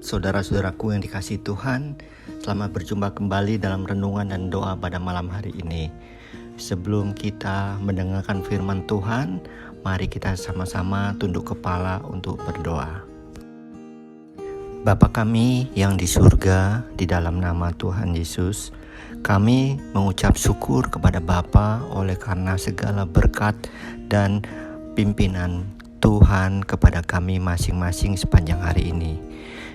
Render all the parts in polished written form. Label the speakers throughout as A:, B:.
A: Saudara-saudaraku yang dikasihi Tuhan, selamat berjumpa kembali dalam renungan dan doa pada malam hari ini. Sebelum kita mendengarkan firman Tuhan, mari kita sama-sama tunduk kepala untuk berdoa. Bapa kami yang di surga, di dalam nama Tuhan Yesus, kami mengucap syukur kepada Bapa oleh karena segala berkat dan pimpinan Tuhan kepada kami masing-masing sepanjang hari ini.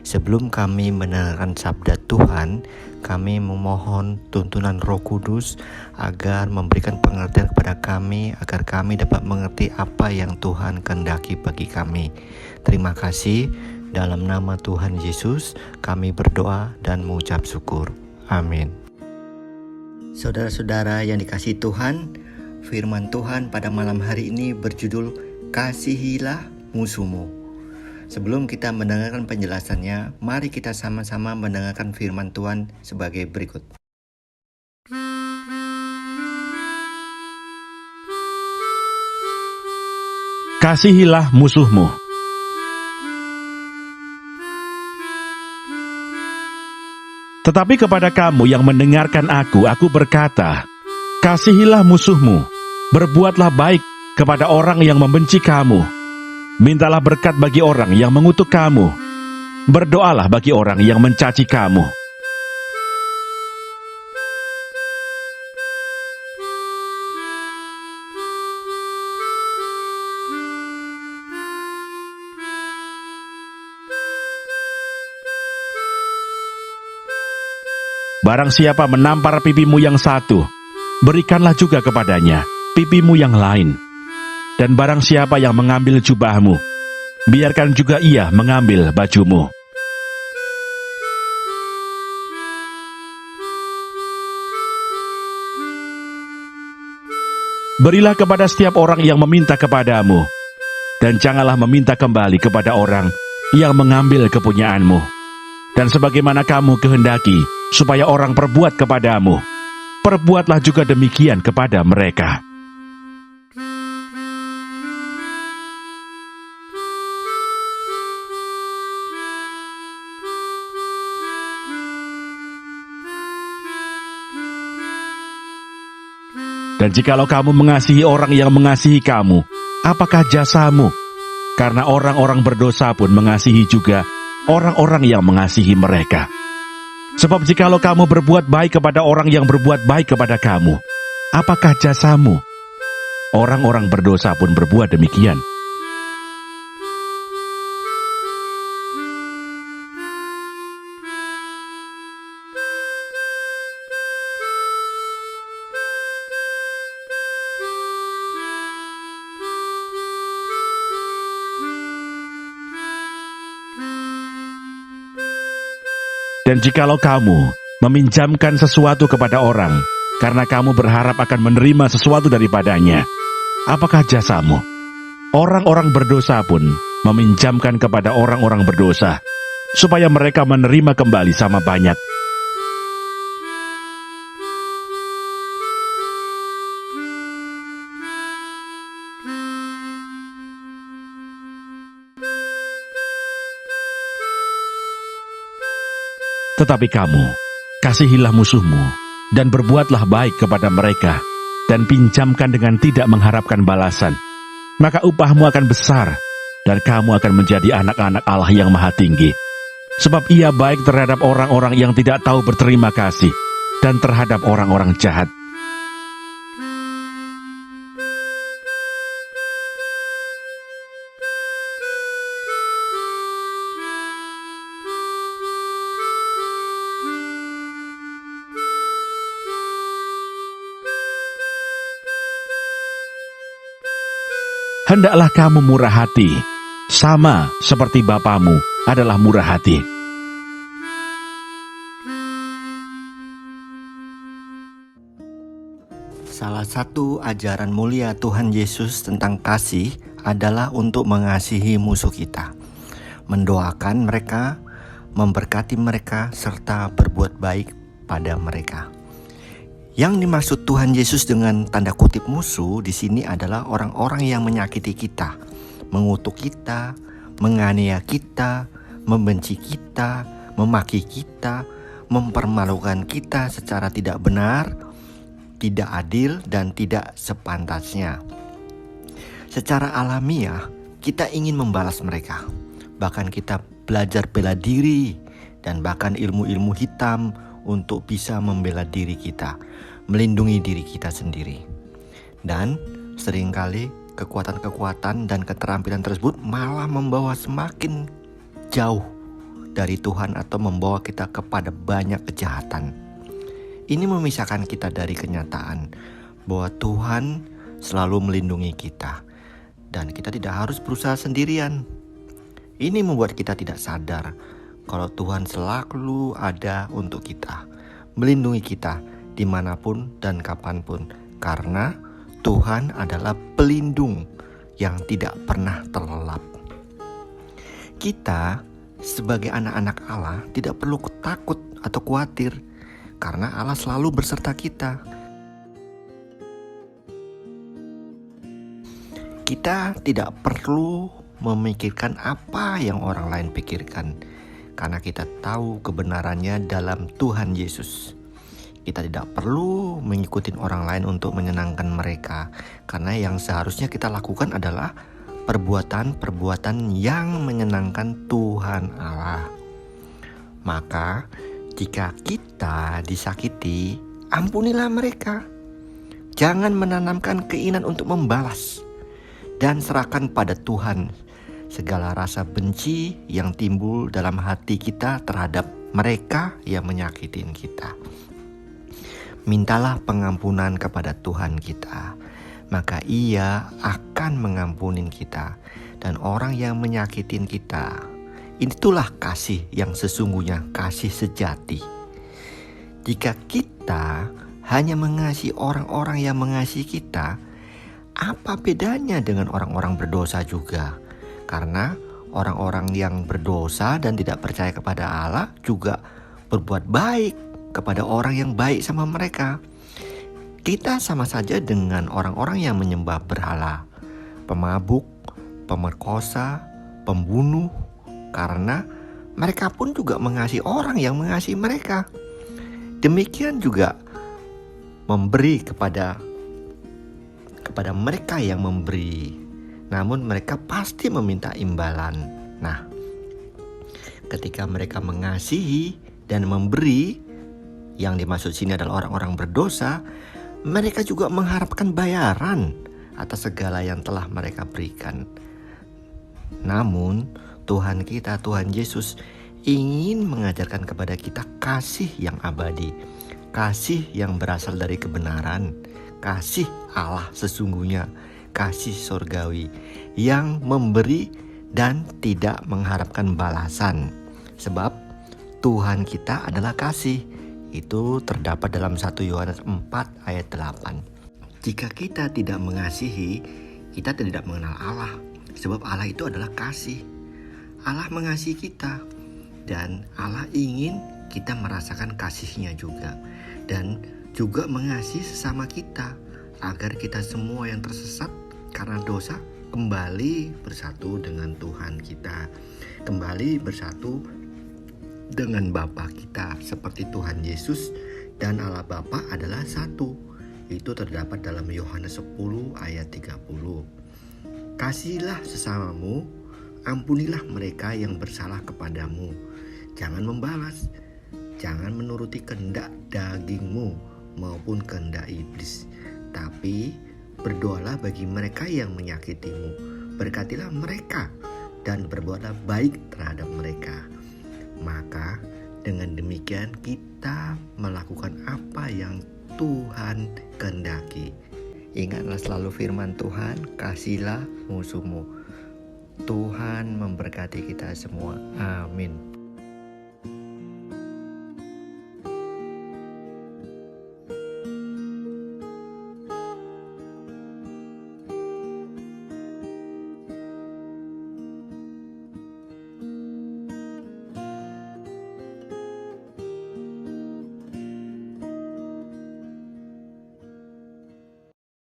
A: Sebelum kami mendengarkan sabda Tuhan, kami memohon tuntunan Roh Kudus agar memberikan pengertian kepada kami, agar kami dapat mengerti apa yang Tuhan kehendaki bagi kami. Terima kasih, dalam nama Tuhan Yesus kami berdoa dan mengucap syukur. Amin. Saudara-saudara yang dikasihi Tuhan, firman Tuhan pada malam hari ini berjudul Kasihilah musuhmu. Sebelum kita mendengarkan penjelasannya, mari kita sama-sama mendengarkan firman Tuhan sebagai berikut.
B: Kasihilah musuhmu. Tetapi kepada kamu yang mendengarkan aku berkata, kasihilah musuhmu, berbuatlah baik kepada orang yang membenci kamu. Mintalah berkat bagi orang yang mengutuk kamu. Berdoalah bagi orang yang mencaci kamu. Barang siapa menampar pipimu yang satu, berikanlah juga kepadanya pipimu yang lain. Dan barang siapa yang mengambil jubahmu, biarkan juga ia mengambil bajumu. Berilah kepada setiap orang yang meminta kepadamu, dan janganlah meminta kembali kepada orang yang mengambil kepunyaanmu. Dan sebagaimana kamu kehendaki supaya orang perbuat kepadamu, perbuatlah juga demikian kepada mereka. Dan jikalau kamu mengasihi orang yang mengasihi kamu, apakah jasamu? Karena orang-orang berdosa pun mengasihi juga orang-orang yang mengasihi mereka. Sebab jikalau kamu berbuat baik kepada orang yang berbuat baik kepada kamu, apakah jasamu? Orang-orang berdosa pun berbuat demikian. Dan jikalau kamu meminjamkan sesuatu kepada orang, karena kamu berharap akan menerima sesuatu daripadanya, apakah jasamu? Orang-orang berdosa pun meminjamkan kepada orang-orang berdosa, supaya mereka menerima kembali sama banyak. Tetapi kamu, kasihilah musuhmu, dan berbuatlah baik kepada mereka, dan pinjamkan dengan tidak mengharapkan balasan. Maka upahmu akan besar, dan kamu akan menjadi anak-anak Allah yang Maha Tinggi. Sebab Ia baik terhadap orang-orang yang tidak tahu berterima kasih, dan terhadap orang-orang jahat. Hendaklah kamu murah hati, sama seperti Bapamu adalah murah hati.
A: Salah satu ajaran mulia Tuhan Yesus tentang kasih adalah untuk mengasihi musuh kita, mendoakan mereka, memberkati mereka, serta berbuat baik pada mereka. Yang dimaksud Tuhan Yesus dengan tanda kutip musuh di sini adalah orang-orang yang menyakiti kita, mengutuk kita, menganiaya kita, membenci kita, memaki kita, mempermalukan kita secara tidak benar, tidak adil, dan tidak sepantasnya. Secara alamiah, kita ingin membalas mereka. Bahkan kita belajar bela diri dan bahkan ilmu-ilmu hitam untuk bisa membela diri kita, melindungi diri kita sendiri. Dan seringkali kekuatan-kekuatan dan keterampilan tersebut malah membawa semakin jauh dari Tuhan atau membawa kita kepada banyak kejahatan. Ini memisahkan kita dari kenyataan bahwa Tuhan selalu melindungi kita dan kita tidak harus berusaha sendirian. Ini membuat kita tidak sadar kalau Tuhan selalu ada untuk kita, melindungi kita dimanapun dan kapanpun, karena Tuhan adalah pelindung yang tidak pernah terlelap. Kita sebagai anak-anak Allah tidak perlu takut atau khawatir, karena Allah selalu berserta kita. Kita tidak perlu memikirkan apa yang orang lain pikirkan, karena kita tahu kebenarannya dalam Tuhan Yesus. Kita tidak perlu mengikuti orang lain untuk menyenangkan mereka, karena yang seharusnya kita lakukan adalah perbuatan-perbuatan yang menyenangkan Tuhan Allah. Maka jika kita disakiti, ampunilah mereka. Jangan menanamkan keinginan untuk membalas, dan serahkan pada Tuhan segala rasa benci yang timbul dalam hati kita terhadap mereka yang menyakitin kita. Mintalah pengampunan kepada Tuhan kita, maka Ia akan mengampunin kita. Dan orang yang menyakitin kita, itulah kasih yang sesungguhnya, kasih sejati. Jika kita hanya mengasihi orang-orang yang mengasihi kita, apa bedanya dengan orang-orang berdosa juga? Karena orang-orang yang berdosa dan tidak percaya kepada Allah juga berbuat baik kepada orang yang baik sama mereka. Kita sama saja dengan orang-orang yang menyembah berhala, pemabuk, pemerkosa, pembunuh, karena mereka pun juga mengasihi orang yang mengasihi mereka. Demikian juga memberi kepada mereka yang memberi, namun mereka pasti meminta imbalan. Nah, ketika mereka mengasihi dan memberi, yang dimaksud sini adalah orang-orang berdosa, mereka juga mengharapkan bayaran atas segala yang telah mereka berikan. Namun Tuhan kita, Tuhan Yesus, ingin mengajarkan kepada kita kasih yang abadi, kasih yang berasal dari kebenaran, kasih Allah sesungguhnya, kasih surgawi yang memberi dan tidak mengharapkan balasan. Sebab Tuhan kita adalah kasih. Itu terdapat dalam 1 Yohanes 4 ayat 8. Jika kita tidak mengasihi, kita tidak mengenal Allah. Sebab Allah itu adalah kasih. Allah mengasihi kita, dan Allah ingin kita merasakan kasih-Nya juga, dan juga mengasihi sesama kita, agar kita semua yang tersesat karena dosa kembali bersatu dengan Tuhan kita, kembali bersatu dengan Bapa kita, seperti Tuhan Yesus dan Allah Bapa adalah satu. Itu terdapat dalam Yohanes 10 ayat 30. Kasihilah sesamamu, ampunilah mereka yang bersalah kepadamu. Jangan membalas, jangan menuruti kehendak dagingmu maupun kehendak iblis, tapi berdoalah bagi mereka yang menyakitimu. Berkatilah mereka dan berbuatlah baik terhadap mereka. Maka dengan demikian kita melakukan apa yang Tuhan kehendaki. Ingatlah selalu firman Tuhan, kasihilah musuhmu. Tuhan memberkati kita semua. Amin.